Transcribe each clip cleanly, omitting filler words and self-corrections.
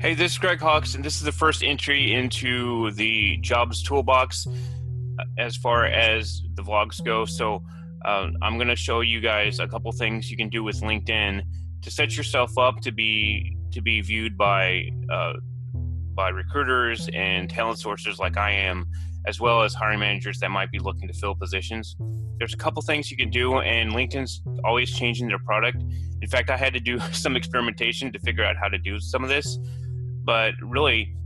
Hey, this is Greg Hawks, and this is the first entry into the Jobs Toolbox as far as the vlogs go. So I'm going to show you guys a couple things you can do with LinkedIn to set yourself up to be viewed by recruiters and talent sources like I am, as well as hiring managers that might be looking to fill positions. There's a couple things you can do, and LinkedIn's always changing their product. In fact, I had to do some experimentation to figure out how to do some of this. But really,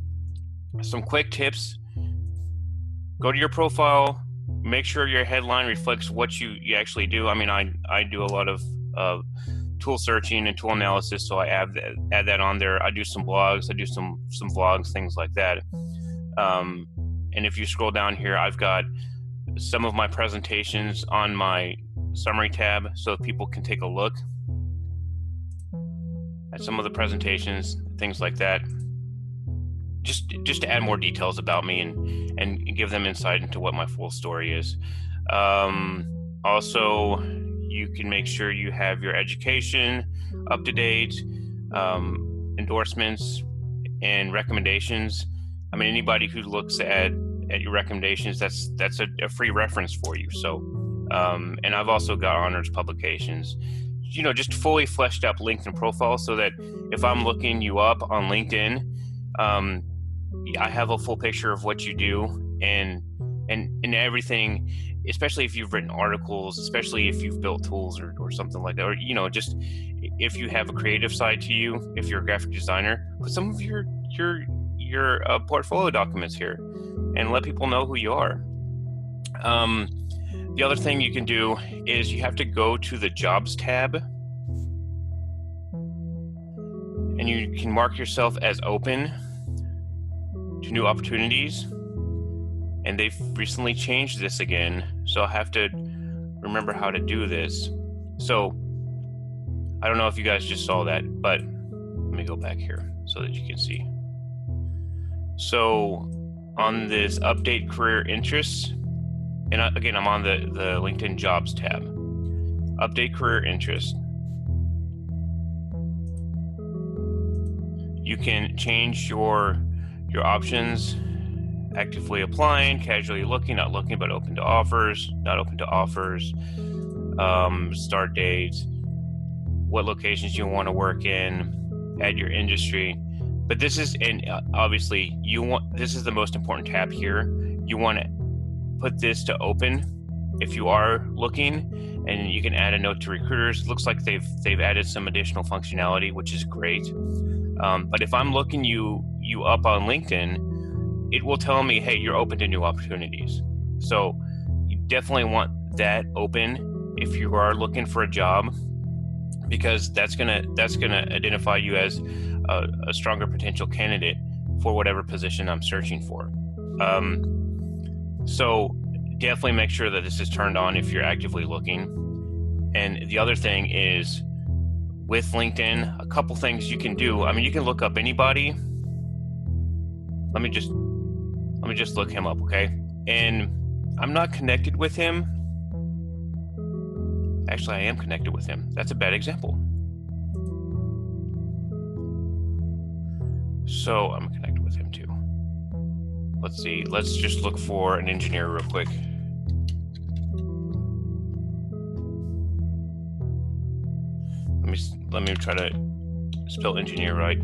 some quick tips. Go to your profile, make sure your headline reflects what you actually do. I mean, I do a lot of tool searching and tool analysis, so I add that on there. I do some blogs, I do some vlogs, things like that. And if you scroll down here, I've got some of my presentations on my summary tab, so people can take a look at some of the presentations, things like that. Just to add more details about me and give them insight into what my full story is. Also, you can make sure you have your education up to date, endorsements and recommendations. I mean, anybody who looks at your recommendations, that's a free reference for you. So, and I've also got honors publications. Just fully fleshed up LinkedIn profile so that if I'm looking you up on LinkedIn, I have a full picture of what you do and everything, especially if you've written articles, especially if you've built tools or something like that, or just if you have a creative side to you, if you're a graphic designer, put some of your portfolio documents here and let people know who you are. The other thing you can do is you have to go to the Jobs tab, and you can mark yourself as open to new opportunities. And they've recently changed this again, so I'll have to remember how to do this. So I don't know if you guys just saw that, but let me go back here so that you can see. So on this update career interests, and again, I'm on the LinkedIn Jobs tab. Update career interest. You can change your options: actively applying, casually looking, not looking, but open to offers, not open to offers, start dates, what locations you want to work in, add your industry. But this is, and obviously this is the most important tab here. You want to put this to open if you are looking, and you can add a note to recruiters. It looks like they've added some additional functionality, which is great. But if I'm looking you up on LinkedIn, it will tell me, hey, you're open to new opportunities. So you definitely want that open if you are looking for a job, because that's gonna identify you as a stronger potential candidate for whatever position I'm searching for. So definitely make sure that this is turned on if you're actively looking. And the other thing is, with LinkedIn, a couple things you can do. I mean, you can look up anybody. Let me just look him up, okay? And I'm not connected with him. Actually, I am connected with him. That's a bad example. So I'm connected with him too. Let's see. Let's just look for an engineer real quick. Let me try to spell engineer right.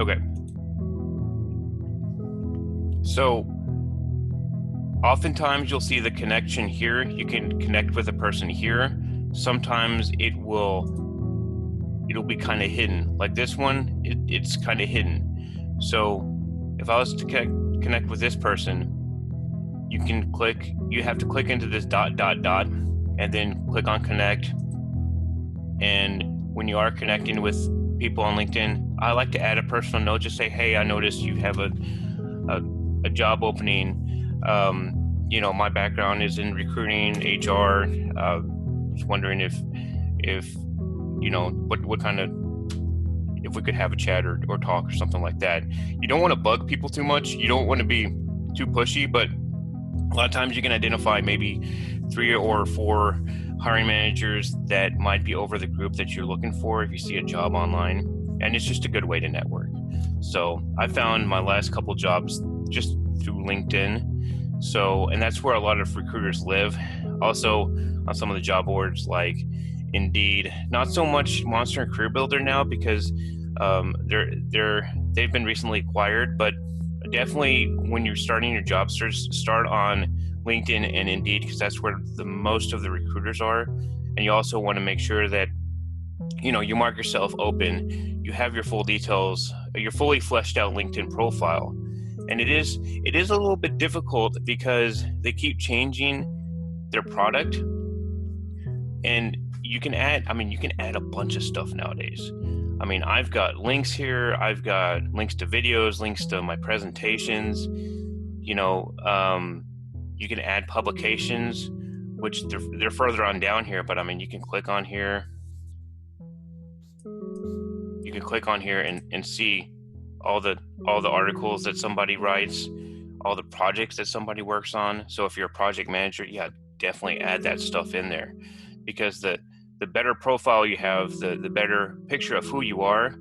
Okay. So oftentimes you'll see the connection here. You can connect with a person here. Sometimes it'll be kind of hidden. Like this one, it's kind of hidden. So if I was to connect with this person, you have to click into this ... and then click on connect. And when you are connecting with people on LinkedIn, I like to add a personal note, just say, hey, I noticed you have a job opening. My background is in recruiting, HR. Just wondering if what kind of, if we could have a chat or talk or something like that. You don't want to bug people too much. You don't want to be too pushy, but a lot of times you can identify maybe 3 or 4 hiring managers that might be over the group that you're looking for if you see a job online, and it's just a good way to network. So I found my last couple jobs just through LinkedIn. So, and that's where a lot of recruiters live. Also on some of the job boards like Indeed, not so much Monster and Career Builder now because they've been recently acquired, but definitely when you're starting your job search, start on LinkedIn and Indeed because that's where the most of the recruiters are. And you also want to make sure that you mark yourself open, you have your full details, your fully fleshed out LinkedIn profile. And it is a little bit difficult because they keep changing their product, and you can add a bunch of stuff nowadays. I've got links here, I've got links to videos, links to my presentations. You can add publications, which they're further on down here, but you can click on here. You can click on here and see all the articles that somebody writes, all the projects that somebody works on. So if you're a project manager, yeah, definitely add that stuff in there, because the better profile you have, the better picture of who you are,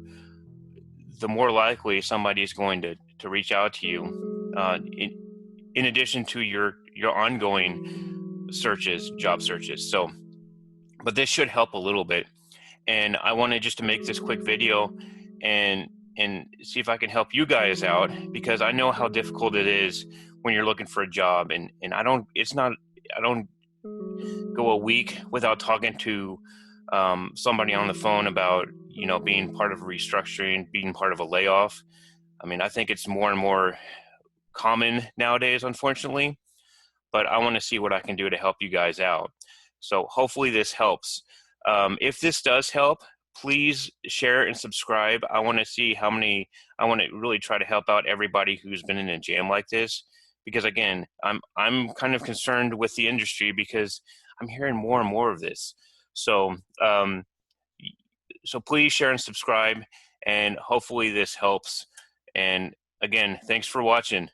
the more likely somebody is going to reach out to you, in addition to your ongoing job searches. So, but this should help a little bit. And I wanted just to make this quick video and see if I can help you guys out, because I know how difficult it is when you're looking for a job. And I don't go a week without talking to somebody on the phone about being part of a restructuring, being part of a layoff. I think it's more and more common nowadays, unfortunately, but I want to see what I can do to help you guys out. So hopefully this helps. If this does help, please share and subscribe. I want to really try to help out everybody who's been in a jam like this, because again, I'm kind of concerned with the industry because I'm hearing more and more of this. So, so please share and subscribe, and hopefully this helps. And again, thanks for watching.